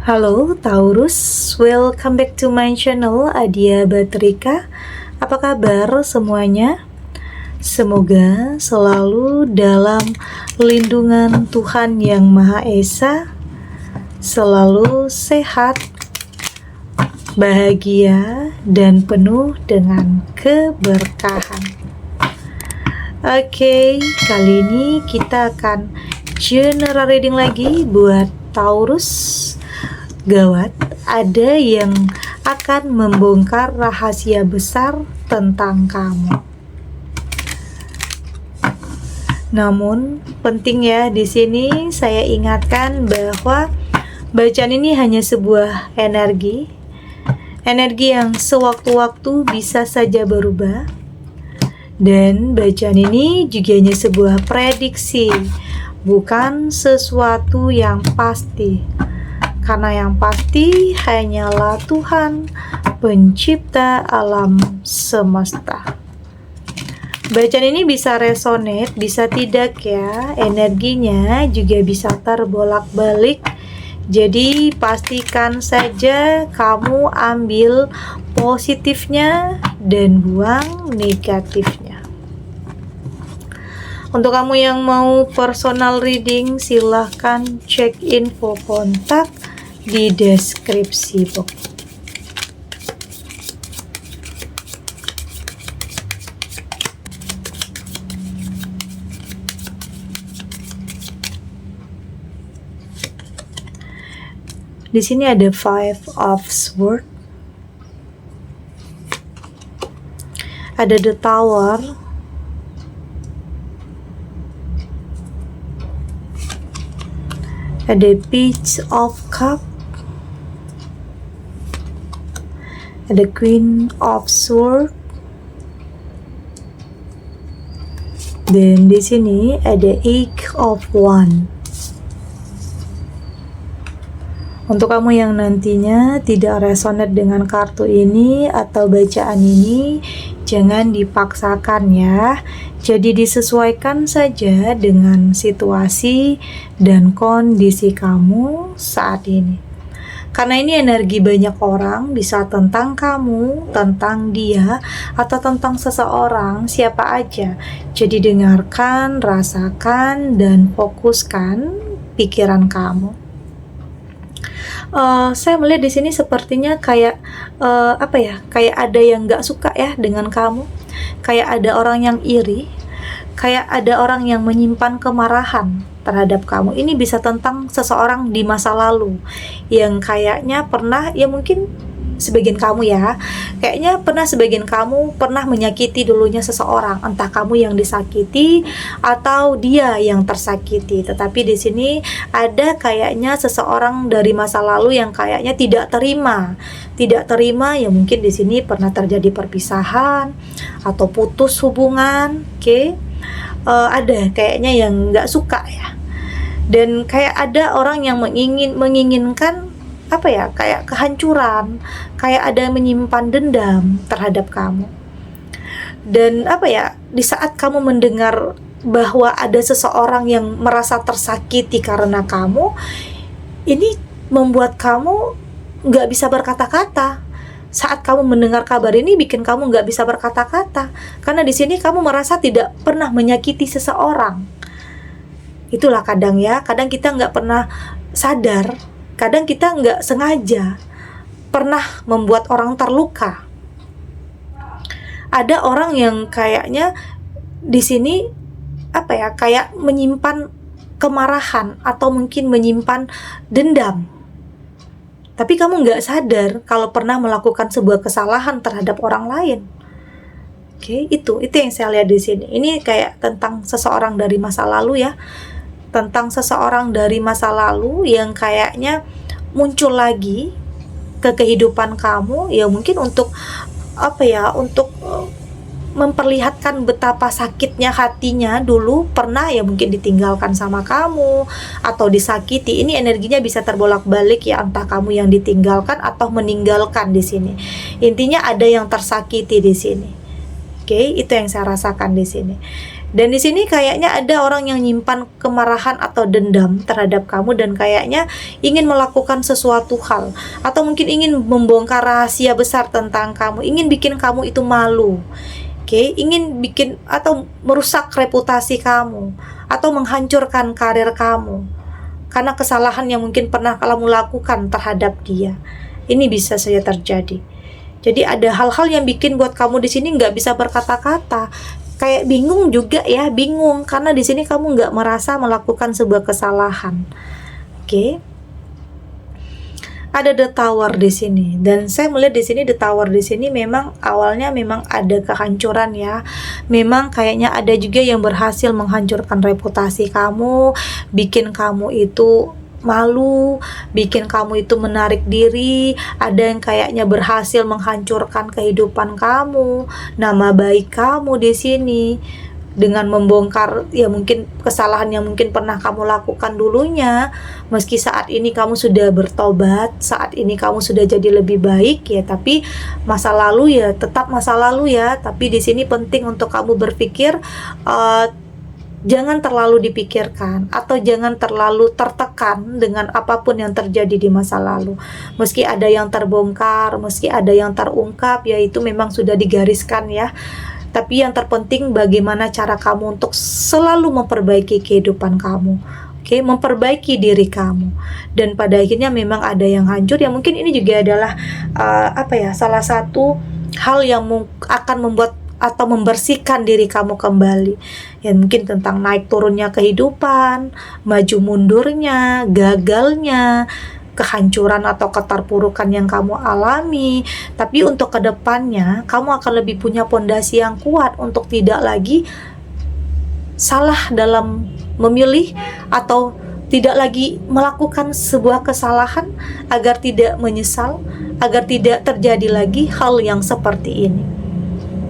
Halo Taurus, welcome back to my channel Adia Batrika. Apa kabar semuanya? Semoga selalu dalam lindungan Tuhan Yang Maha Esa, selalu sehat, bahagia, dan penuh dengan keberkahan. Oke, kali ini kita akan general reading lagi buat Taurus. Gawat, ada yang akan membongkar rahasia besar tentang kamu. Namun, penting ya di sini saya ingatkan bahwa bacaan ini hanya sebuah energi yang sewaktu-waktu bisa saja berubah. Dan bacaan ini juga hanya sebuah prediksi, bukan sesuatu yang pasti. Karena yang pasti hanyalah Tuhan, pencipta alam semesta. Bacaan ini bisa resonate, bisa tidak ya. Energinya juga bisa terbolak-balik. Jadi pastikan saja kamu ambil positifnya dan buang negatifnya. Untuk kamu yang mau personal reading, silahkan cek info kontak di deskripsi box. Di sini ada Five of Swords, ada The Tower, ada Page of Cup, ada Queen of Swords, dan di sini ada Eight of Wands. Untuk kamu yang nantinya tidak resonate dengan kartu ini atau bacaan ini, jangan dipaksakan ya. Jadi disesuaikan saja dengan situasi dan kondisi kamu saat ini. Karena ini energi banyak orang, bisa tentang kamu, tentang dia, atau tentang seseorang, siapa aja. Jadi dengarkan, rasakan, dan fokuskan pikiran kamu. Saya melihat di sini sepertinya kayak kayak ada yang nggak suka ya dengan kamu, kayak ada orang yang iri, kayak ada orang yang menyimpan kemarahan terhadap kamu. Ini bisa tentang seseorang di masa lalu yang kayaknya pernah, ya mungkin sebagian kamu ya, kayaknya sebagian kamu pernah menyakiti dulunya seseorang, entah kamu yang disakiti atau dia yang tersakiti. Tetapi di sini ada kayaknya seseorang dari masa lalu yang kayaknya tidak terima, ya mungkin di sini pernah terjadi perpisahan atau putus hubungan. Ada kayaknya yang nggak suka ya, dan kayak ada orang yang menginginkan kayak kehancuran, kayak ada menyimpan dendam terhadap kamu. Dan di saat kamu mendengar bahwa ada seseorang yang merasa tersakiti karena kamu, ini membuat kamu nggak bisa berkata-kata. Saat kamu mendengar kabar ini bikin kamu nggak bisa berkata-kata, karena di sini kamu merasa tidak pernah menyakiti seseorang. Itulah kadang kita nggak pernah sadar, kadang kita nggak sengaja pernah membuat orang terluka. Ada orang yang kayaknya di sini kayak menyimpan kemarahan atau mungkin menyimpan dendam. Tapi kamu nggak sadar kalau pernah melakukan sebuah kesalahan terhadap orang lain. Itu yang saya lihat di sini. Ini kayak tentang seseorang dari masa lalu ya. Tentang seseorang dari masa lalu yang kayaknya muncul lagi ke kehidupan kamu, ya mungkin untuk untuk memperlihatkan betapa sakitnya hatinya dulu pernah ya mungkin ditinggalkan sama kamu atau disakiti. Ini energinya bisa terbolak-balik ya, entah kamu yang ditinggalkan atau meninggalkan di sini. Intinya ada yang tersakiti di sini. Itu yang saya rasakan di sini. Dan di sini kayaknya ada orang yang nyimpan kemarahan atau dendam terhadap kamu dan kayaknya ingin melakukan sesuatu hal atau mungkin ingin membongkar rahasia besar tentang kamu, ingin bikin kamu itu malu. Oke, ingin bikin atau merusak reputasi kamu atau menghancurkan karir kamu karena kesalahan yang mungkin pernah kamu lakukan terhadap dia. Ini bisa saja terjadi. Jadi ada hal-hal yang bikin buat kamu di sini nggak bisa berkata-kata. Kayak bingung juga ya, bingung karena di sini kamu nggak merasa melakukan sebuah kesalahan. Oke. Ada The Tower di sini dan saya melihat di sini The Tower di sini memang awalnya memang ada kehancuran ya. Memang kayaknya ada juga yang berhasil menghancurkan reputasi kamu, bikin kamu itu malu, bikin kamu itu menarik diri. Ada yang kayaknya berhasil menghancurkan kehidupan kamu, nama baik kamu di sini dengan membongkar ya mungkin kesalahan yang mungkin pernah kamu lakukan dulunya. Meski saat ini kamu sudah bertobat, saat ini kamu sudah jadi lebih baik ya, tapi masa lalu ya tetap masa lalu ya. Tapi di sini penting untuk kamu berpikir jangan terlalu dipikirkan atau jangan terlalu tertekan dengan apapun yang terjadi di masa lalu. Meski ada yang terbongkar, meski ada yang terungkap, ya itu memang sudah digariskan ya. Tapi yang terpenting bagaimana cara kamu untuk selalu memperbaiki kehidupan kamu. Oke, memperbaiki diri kamu. Dan pada akhirnya memang ada yang hancur. Ya mungkin ini juga adalah salah satu hal yang akan membuat atau membersihkan diri kamu kembali. Ya mungkin tentang naik turunnya kehidupan, maju mundurnya, gagalnya, kehancuran atau keterpurukan yang kamu alami. Tapi untuk kedepannya kamu akan lebih punya pondasi yang kuat untuk tidak lagi salah dalam memilih atau tidak lagi melakukan sebuah kesalahan, agar tidak menyesal, agar tidak terjadi lagi hal yang seperti ini.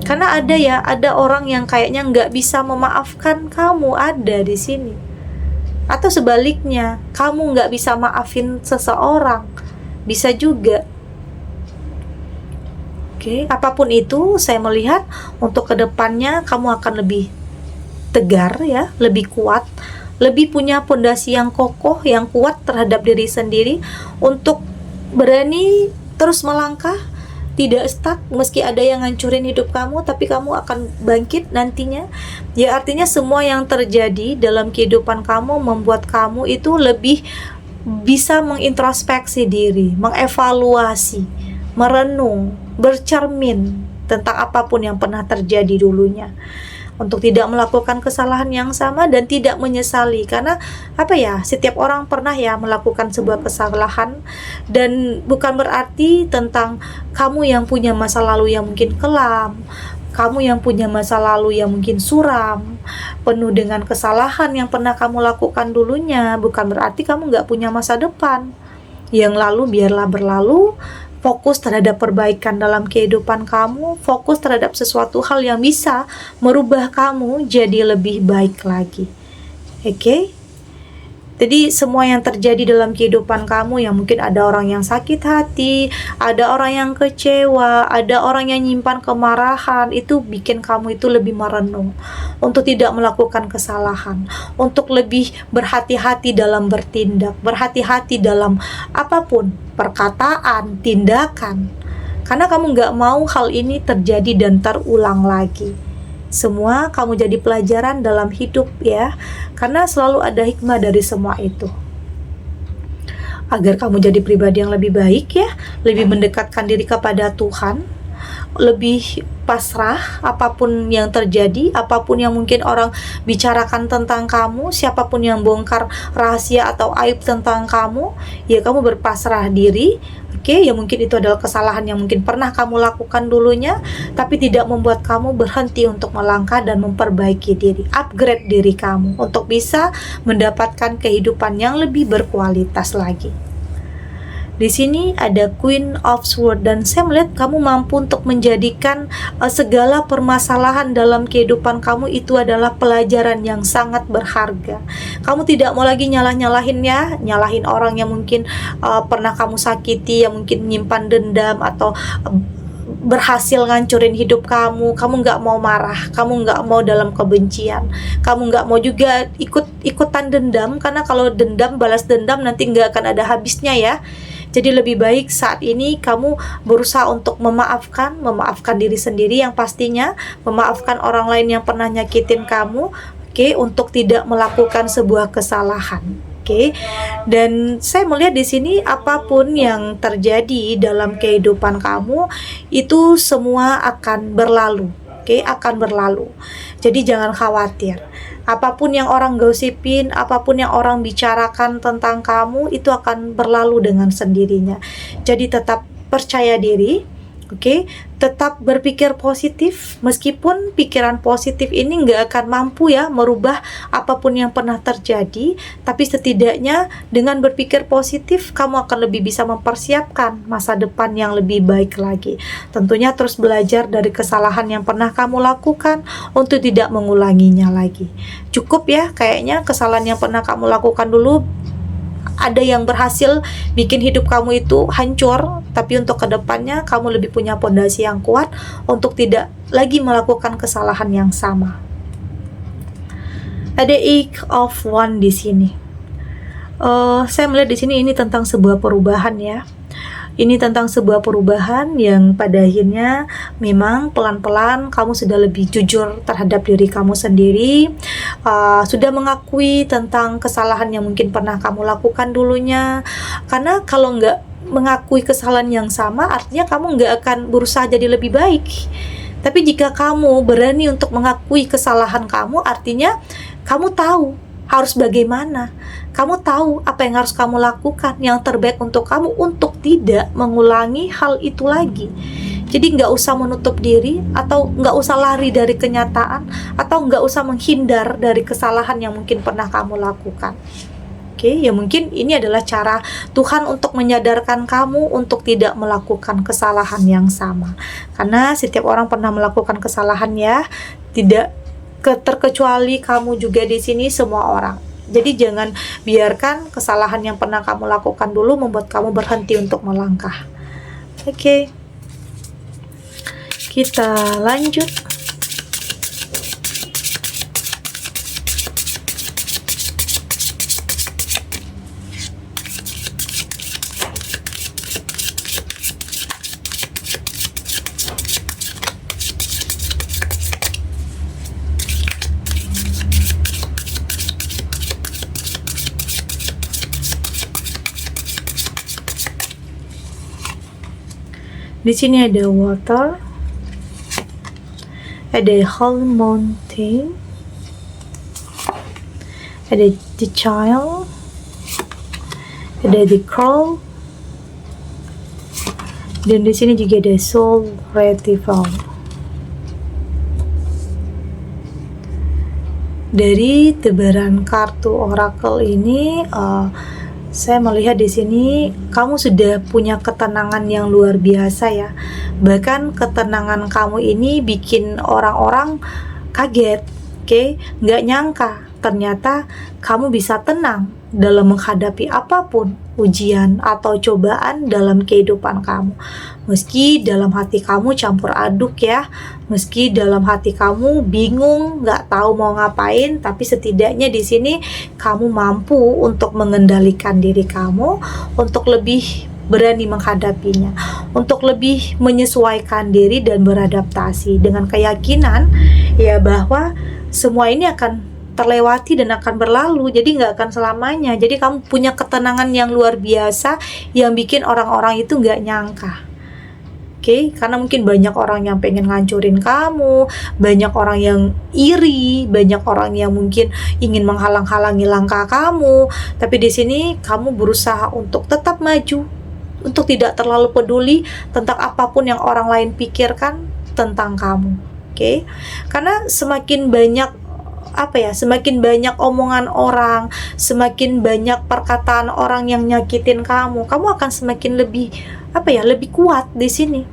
Karena ada orang yang kayaknya nggak bisa memaafkan kamu, ada di sini. Atau sebaliknya, kamu nggak bisa maafin seseorang, bisa juga. Oke, apapun itu, saya melihat untuk kedepannya kamu akan lebih tegar ya, lebih kuat, lebih punya pondasi yang kokoh, yang kuat terhadap diri sendiri untuk berani terus melangkah. Tidak stuck, meski ada yang ngancurin hidup kamu, tapi kamu akan bangkit nantinya. Ya artinya semua yang terjadi dalam kehidupan kamu membuat kamu itu lebih bisa mengintrospeksi diri, mengevaluasi, merenung, bercermin tentang apapun yang pernah terjadi dulunya. Untuk tidak melakukan kesalahan yang sama dan tidak menyesali. Karena setiap orang pernah ya melakukan sebuah kesalahan. Dan bukan berarti tentang kamu yang punya masa lalu yang mungkin kelam, kamu yang punya masa lalu yang mungkin suram, penuh dengan kesalahan yang pernah kamu lakukan dulunya, bukan berarti kamu gak punya masa depan. Yang lalu biarlah berlalu. Fokus terhadap perbaikan dalam kehidupan kamu, fokus terhadap sesuatu hal yang bisa merubah kamu jadi lebih baik lagi. Oke? Jadi semua yang terjadi dalam kehidupan kamu, yang mungkin ada orang yang sakit hati, ada orang yang kecewa, ada orang yang nyimpan kemarahan, itu bikin kamu itu lebih merenung untuk tidak melakukan kesalahan, untuk lebih berhati-hati dalam bertindak, berhati-hati dalam apapun, perkataan, tindakan, karena kamu gak mau hal ini terjadi dan terulang lagi. Semua kamu jadi pelajaran dalam hidup ya, karena selalu ada hikmah dari semua itu, agar kamu jadi pribadi yang lebih baik ya, lebih mendekatkan diri kepada Tuhan, lebih pasrah apapun yang terjadi, apapun yang mungkin orang bicarakan tentang kamu, siapapun yang bongkar rahasia atau aib tentang kamu, ya kamu berpasrah diri. Oke, ya mungkin itu adalah kesalahan yang mungkin pernah kamu lakukan dulunya, tapi tidak membuat kamu berhenti untuk melangkah dan memperbaiki diri, upgrade diri kamu untuk bisa mendapatkan kehidupan yang lebih berkualitas lagi. Di sini ada Queen of Swords dan saya melihat kamu mampu untuk menjadikan segala permasalahan dalam kehidupan kamu itu adalah pelajaran yang sangat berharga. Kamu tidak mau lagi nyalahin orang yang mungkin pernah kamu sakiti, yang mungkin menyimpan dendam atau berhasil ngancurin hidup kamu nggak mau marah, kamu nggak mau dalam kebencian, kamu nggak mau juga ikutan dendam, karena kalau dendam, balas dendam nanti nggak akan ada habisnya ya. Jadi lebih baik saat ini kamu berusaha untuk memaafkan diri sendiri yang pastinya, memaafkan orang lain yang pernah nyakitin kamu, oke, untuk tidak melakukan sebuah kesalahan. Oke, dan saya melihat di sini apapun yang terjadi dalam kehidupan kamu itu semua akan berlalu, oke, akan berlalu. Jadi jangan khawatir. Apapun yang orang gosipin, apapun yang orang bicarakan tentang kamu itu akan berlalu dengan sendirinya. Jadi tetap percaya diri. Oke, tetap berpikir positif, meskipun pikiran positif ini nggak akan mampu ya merubah apapun yang pernah terjadi, tapi setidaknya dengan berpikir positif kamu akan lebih bisa mempersiapkan masa depan yang lebih baik lagi. Tentunya terus belajar dari kesalahan yang pernah kamu lakukan untuk tidak mengulanginya lagi. Cukup ya kayaknya kesalahan yang pernah kamu lakukan dulu, ada yang berhasil bikin hidup kamu itu hancur, tapi untuk kedepannya kamu lebih punya pondasi yang kuat untuk tidak lagi melakukan kesalahan yang sama. Ada Eight of Wands di sini. Saya melihat di sini ini tentang sebuah perubahan ya. Ini tentang sebuah perubahan yang pada akhirnya memang pelan-pelan kamu sudah lebih jujur terhadap diri kamu sendiri, sudah mengakui tentang kesalahan yang mungkin pernah kamu lakukan dulunya. Karena kalau nggak mengakui kesalahan yang sama, artinya kamu nggak akan berusaha jadi lebih baik. Tapi jika kamu berani untuk mengakui kesalahan kamu, artinya kamu tahu harus bagaimana. Kamu tahu apa yang harus kamu lakukan, yang terbaik untuk kamu untuk tidak mengulangi hal itu lagi. Jadi nggak usah menutup diri, atau nggak usah lari dari kenyataan, atau nggak usah menghindar dari kesalahan yang mungkin pernah kamu lakukan. Oke, ya mungkin ini adalah cara Tuhan untuk menyadarkan kamu untuk tidak melakukan kesalahan yang sama. Karena setiap orang pernah melakukan kesalahan ya, tidak terkecuali kamu juga di sini, semua orang. Jadi jangan biarkan kesalahan yang pernah kamu lakukan dulu membuat kamu berhenti untuk melangkah. Oke. Kita lanjut. Di sini ada water, ada whole mountain, ada the child, ada the crow, dan di sini juga ada soul retrieval. Dari tebaran kartu oracle ini, saya melihat di sini kamu sudah punya ketenangan yang luar biasa ya. Bahkan ketenangan kamu ini bikin orang-orang kaget, oke? Nggak nyangka ternyata kamu bisa tenang dalam menghadapi apapun ujian atau cobaan dalam kehidupan kamu. Meski dalam hati kamu campur aduk ya, meski dalam hati kamu bingung, nggak tahu mau ngapain, tapi setidaknya di sini kamu mampu untuk mengendalikan diri kamu, untuk lebih berani menghadapinya, untuk lebih menyesuaikan diri dan beradaptasi dengan keyakinan ya bahwa semua ini akan terlewati dan akan berlalu, jadi nggak akan selamanya. Jadi kamu punya ketenangan yang luar biasa yang bikin orang-orang itu nggak nyangka. Oke, karena mungkin banyak orang yang pengen ngancurin kamu, banyak orang yang iri, banyak orang yang mungkin ingin menghalang-halangi langkah kamu. Tapi di sini kamu berusaha untuk tetap maju, untuk tidak terlalu peduli tentang apapun yang orang lain pikirkan tentang kamu. Oke, karena semakin banyak semakin banyak omongan orang, semakin banyak perkataan orang yang nyakitin kamu akan semakin lebih kuat di sini,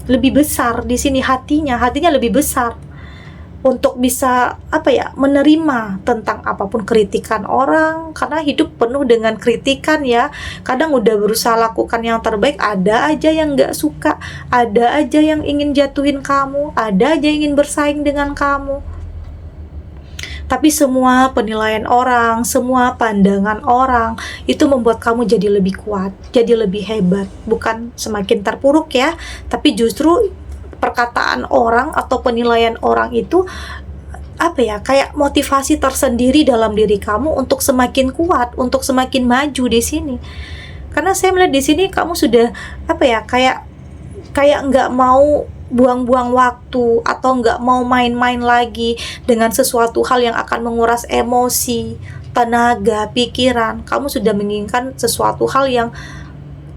lebih besar di sini hatinya lebih besar. untuk bisa menerima tentang apapun kritikan orang, karena hidup penuh dengan kritikan ya. Kadang udah berusaha lakukan yang terbaik, ada aja yang nggak suka, ada aja yang ingin jatuhin kamu, ada aja yang ingin bersaing dengan kamu. Tapi semua penilaian orang, semua pandangan orang itu membuat kamu jadi lebih kuat, jadi lebih hebat, bukan semakin terpuruk ya. Tapi justru perkataan orang atau penilaian orang itu kayak motivasi tersendiri dalam diri kamu untuk semakin kuat, untuk semakin maju di sini. Karena saya melihat di sini kamu sudah kayak nggak mau buang-buang waktu atau nggak mau main-main lagi dengan sesuatu hal yang akan menguras emosi, tenaga, pikiran. Kamu sudah menginginkan sesuatu hal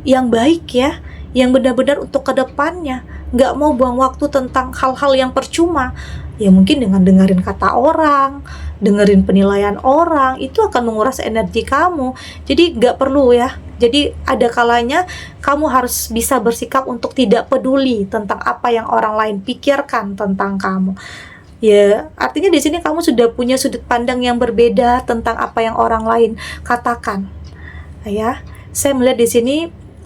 yang baik ya, yang benar-benar untuk kedepannya. Nggak mau buang waktu tentang hal-hal yang percuma. Ya mungkin dengan dengerin kata orang, dengerin penilaian orang, itu akan menguras energi kamu. Jadi nggak perlu ya. Jadi ada kalanya kamu harus bisa bersikap untuk tidak peduli tentang apa yang orang lain pikirkan tentang kamu. Ya, artinya di sini kamu sudah punya sudut pandang yang berbeda tentang apa yang orang lain katakan. Ya, saya melihat di sini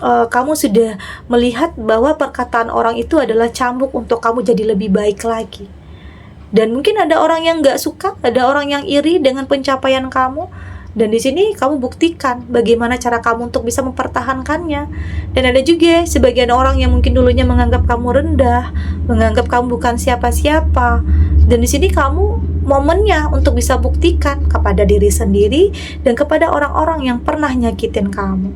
kamu sudah melihat bahwa perkataan orang itu adalah cambuk untuk kamu jadi lebih baik lagi. Dan mungkin ada orang yang nggak suka, ada orang yang iri dengan pencapaian kamu. Dan di sini kamu buktikan bagaimana cara kamu untuk bisa mempertahankannya. Dan ada juga sebagian orang yang mungkin dulunya menganggap kamu rendah, menganggap kamu bukan siapa-siapa. Dan di sini kamu momennya untuk bisa buktikan kepada diri sendiri dan kepada orang-orang yang pernah nyakitin kamu.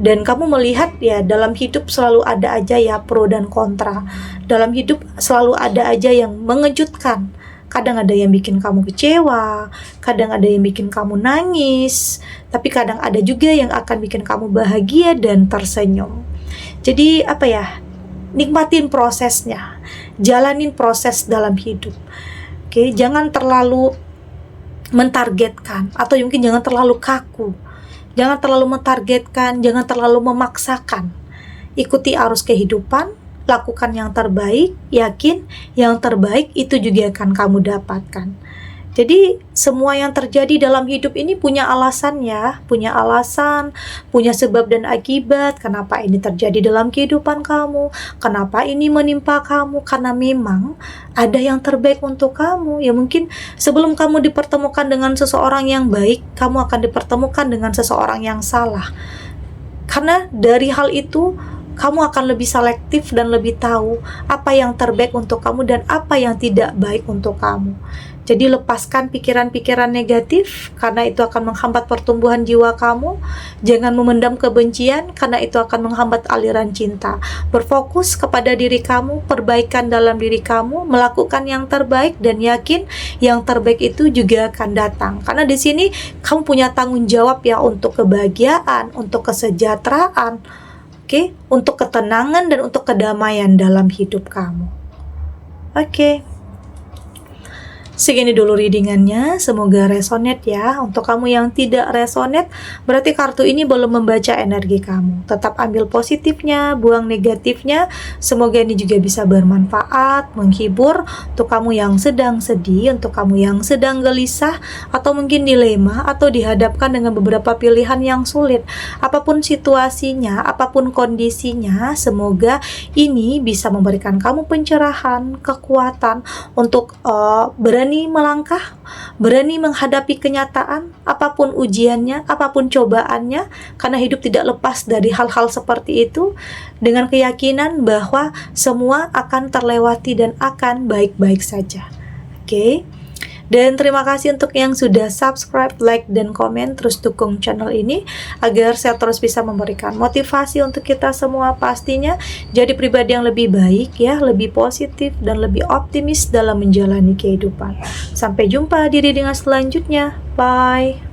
Dan kamu melihat ya, dalam hidup selalu ada aja ya pro dan kontra. Dalam hidup selalu ada aja yang mengejutkan. Kadang ada yang bikin kamu kecewa, kadang ada yang bikin kamu nangis, tapi kadang ada juga yang akan bikin kamu bahagia dan tersenyum. Jadi nikmatin prosesnya, jalanin proses dalam hidup. Oke, jangan terlalu mentargetkan, atau mungkin jangan terlalu kaku. Jangan terlalu mentargetkan, jangan terlalu memaksakan. Ikuti arus kehidupan, lakukan yang terbaik, yakin yang terbaik itu juga akan kamu dapatkan. Jadi semua yang terjadi dalam hidup ini punya alasan ya, punya alasan, punya sebab dan akibat. Kenapa ini terjadi dalam kehidupan kamu, kenapa ini menimpa kamu, karena memang ada yang terbaik untuk kamu. Ya mungkin sebelum kamu dipertemukan dengan seseorang yang baik, kamu akan dipertemukan dengan seseorang yang salah. Karena dari hal itu kamu akan lebih selektif dan lebih tahu apa yang terbaik untuk kamu dan apa yang tidak baik untuk kamu. Jadi lepaskan pikiran-pikiran negatif, karena itu akan menghambat pertumbuhan jiwa kamu. Jangan memendam kebencian, karena itu akan menghambat aliran cinta. Berfokus kepada diri kamu, perbaikan dalam diri kamu, melakukan yang terbaik, dan yakin yang terbaik itu juga akan datang. Karena di sini kamu punya tanggung jawab ya untuk kebahagiaan, untuk kesejahteraan, untuk ketenangan dan untuk kedamaian dalam hidup kamu. Segini dulu readingannya, semoga resonate ya. Untuk kamu yang tidak resonate, berarti kartu ini belum membaca energi kamu. Tetap ambil positifnya, buang negatifnya. Semoga ini juga bisa bermanfaat, menghibur untuk kamu yang sedang sedih, untuk kamu yang sedang gelisah, atau mungkin dilema, atau dihadapkan dengan beberapa pilihan yang sulit. Apapun situasinya, apapun kondisinya, semoga ini bisa memberikan kamu pencerahan, kekuatan untuk berani melangkah, berani menghadapi kenyataan, apapun ujiannya, apapun cobaannya, karena hidup tidak lepas dari hal-hal seperti itu, dengan keyakinan bahwa semua akan terlewati dan akan baik-baik saja. Dan terima kasih untuk yang sudah subscribe, like, dan komen. Terus dukung channel ini agar saya terus bisa memberikan motivasi untuk kita semua, pastinya jadi pribadi yang lebih baik ya, lebih positif dan lebih optimis dalam menjalani kehidupan. Sampai jumpa di readingan selanjutnya. Bye.